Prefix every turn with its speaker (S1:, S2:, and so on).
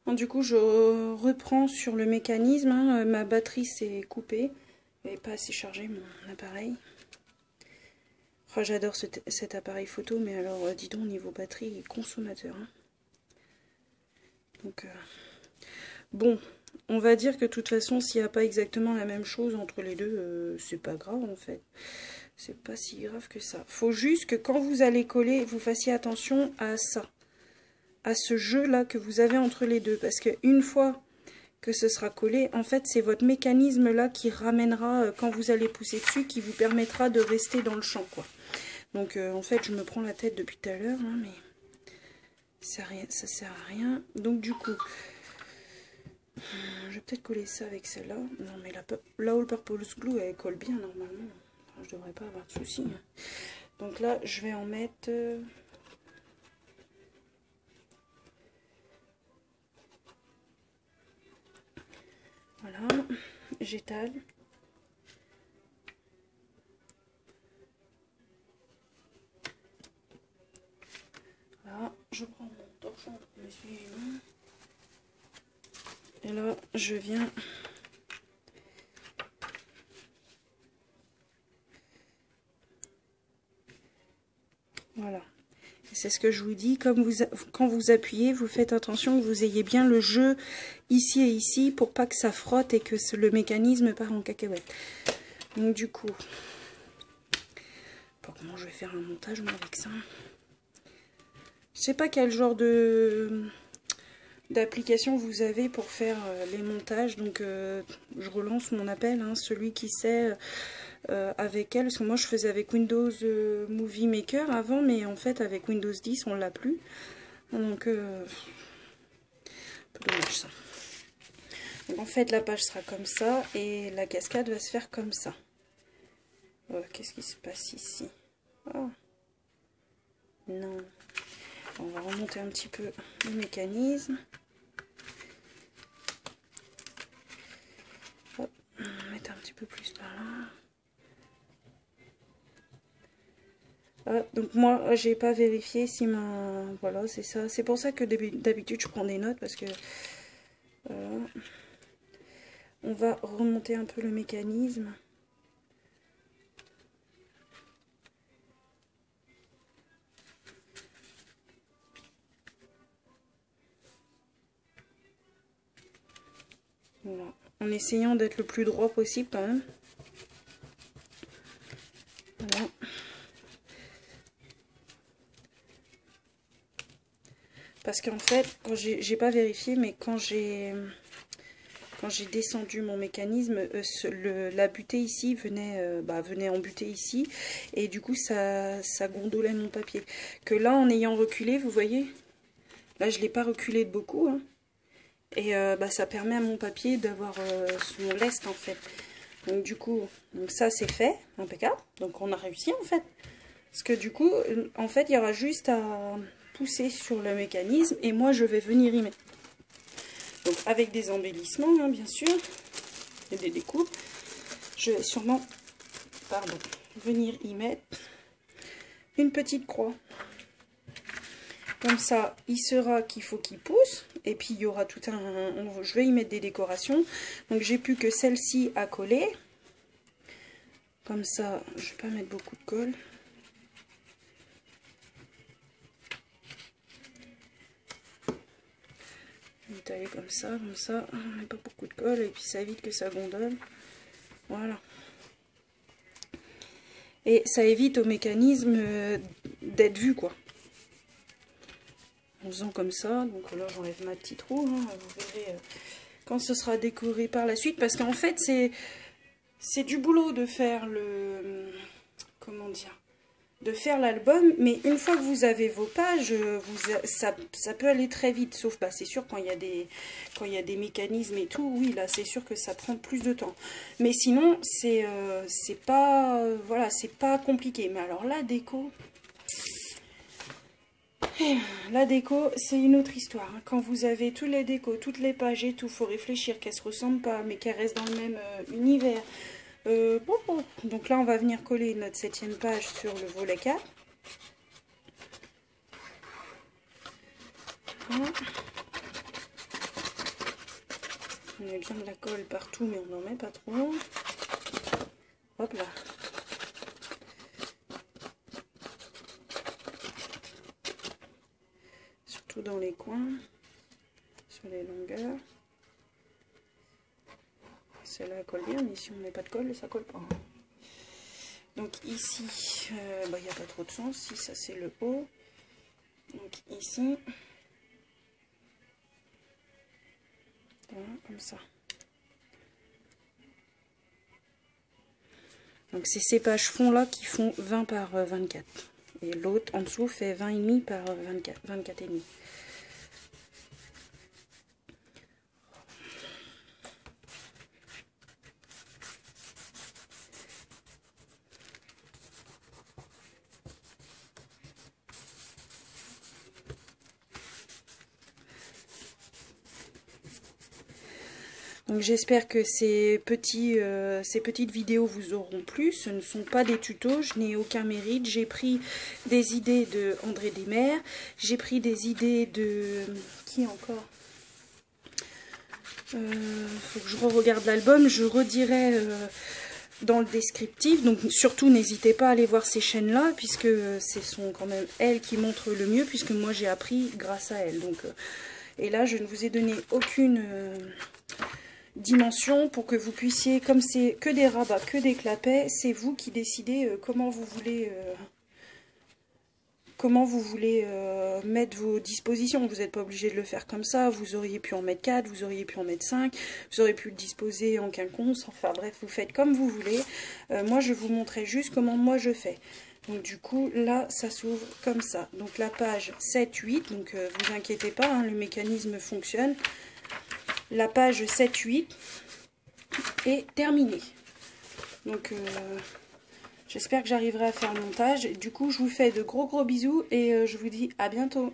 S1: Du coup, je reprends sur le mécanisme. Hein. Ma batterie s'est coupée. Elle n'est pas assez chargée, mon appareil. Oh, j'adore cet appareil photo, mais alors, dis donc, niveau batterie, il est consommateur. Hein. Donc, bon, on va dire que de toute façon, s'il n'y a pas exactement la même chose entre les deux, c'est pas grave, en fait. C'est pas si grave que ça. Faut juste que quand vous allez coller, vous fassiez attention à ça. À ce jeu-là que vous avez entre les deux. Parce qu'une fois que ce sera collé, en fait, c'est votre mécanisme-là qui ramènera, quand vous allez pousser dessus, qui vous permettra de rester dans le champ, quoi. Donc, en fait, je me prends la tête depuis tout à l'heure, hein, mais ça sert à rien. Donc, du coup, je vais peut-être coller ça avec celle-là. Non, mais la All Purpose Glue, elle colle bien, normalement. Enfin, je devrais pas avoir de soucis. Donc là, je vais en mettre... Voilà, j'étale. Là, je prends mon torchon, je me suis... Et là, je viens... Voilà. C'est ce que je vous dis, comme quand vous appuyez, vous faites attention que vous ayez bien le jeu ici et ici pour pas que ça frotte et que le mécanisme part en cacahuète. Donc du coup, comment je vais faire un montage moi avec ça? Je sais pas quel genre d'application vous avez pour faire les montages, donc je relance mon appel, hein, celui qui sait avec elle, parce que moi je faisais avec Windows Movie Maker avant, mais en fait avec Windows 10 on l'a plus, donc un peu dommage ça. Donc en fait la page sera comme ça et la cascade va se faire comme ça. Qu'est-ce qui se passe ici? Oh. Non. On va remonter un petit peu le mécanisme. Hop, on va mettre un petit peu plus par là. Donc moi, j'ai pas vérifié si ma... Voilà, c'est ça. C'est pour ça que d'habitude, je prends des notes parce que... Voilà. On va remonter un peu le mécanisme. Voilà. En essayant d'être le plus droit possible quand même. Voilà. Parce qu'en fait, quand j'ai pas vérifié, mais quand j'ai descendu mon mécanisme, la butée ici venait en butée ici, et du coup ça gondolait mon papier. Que là, en ayant reculé, vous voyez, là je l'ai pas reculé de beaucoup, hein, et ça permet à mon papier d'avoir son lest en fait. Donc du coup, ça c'est fait, impeccable. Donc on a réussi en fait. Parce que du coup, en fait, il y aura juste à pousser sur le mécanisme et moi je vais venir y mettre. Donc avec des embellissements, hein, bien sûr, et des découpes. Je vais sûrement, venir y mettre une petite croix. Comme ça, il sera qu'il faut qu'il pousse. Et puis il y aura tout je vais y mettre des décorations. Donc j'ai plus que celle-ci à coller. Comme ça, je vais pas mettre beaucoup de colle. Étaler comme ça, on met pas beaucoup de colle et puis ça évite que ça gondole. Voilà. Et ça évite au mécanisme d'être vu, quoi. En faisant comme ça, donc là j'enlève ma petite roue, hein, vous verrez quand ce sera décoré par la suite, parce qu'en fait c'est du boulot de faire comment dire, de faire l'album, mais une fois que vous avez vos pages, ça peut aller très vite, sauf c'est sûr quand il y a des mécanismes et tout, oui là c'est sûr que ça prend plus de temps, mais sinon c'est pas voilà, c'est pas compliqué. Mais alors la déco c'est une autre histoire, hein. Quand vous avez tous les décos, toutes les pages et tout, faut réfléchir qu'elles se ressemblent pas mais qu'elles restent dans le même univers. Donc là on va venir coller notre 7e page sur le volet 4. Voilà. On met bien de la colle partout, mais on n'en met pas trop. Hop là. Surtout dans les coins, sur les longueurs. Celle-là elle colle bien, mais si on ne met pas de colle, ça colle pas. Donc ici, il n'y a pas trop de sens. Si ça c'est le haut. Donc ici, voilà, comme ça. Donc c'est ces pages fond là qui font 20 par 24. Et l'autre en dessous fait 20,5 par 24,5. Donc j'espère que ces petites vidéos vous auront plu. Ce ne sont pas des tutos, je n'ai aucun mérite. J'ai pris des idées de André Desmaires, j'ai pris des idées de... Qui encore? Faut que je re-regarde l'album, je redirai dans le descriptif. Donc surtout n'hésitez pas à aller voir ces chaînes-là, puisque ce sont quand même elles qui montrent le mieux, puisque moi j'ai appris grâce à elles. Donc, et là je ne vous ai donné aucune... dimension pour que vous puissiez, comme c'est que des rabats, que des clapets, c'est vous qui décidez comment vous voulez mettre vos dispositions. Vous n'êtes pas obligé de le faire comme ça, vous auriez pu en mettre 4, vous auriez pu en mettre 5, vous auriez pu le disposer en quinconce, enfin bref, vous faites comme vous voulez. Moi je vous montrais juste comment moi je fais. Donc du coup là ça s'ouvre comme ça. Donc la page 7-8, donc vous inquiétez pas, hein, le mécanisme fonctionne. La page 7-8 est terminée. Donc j'espère que j'arriverai à faire le montage. Du coup je vous fais de gros bisous et je vous dis à bientôt.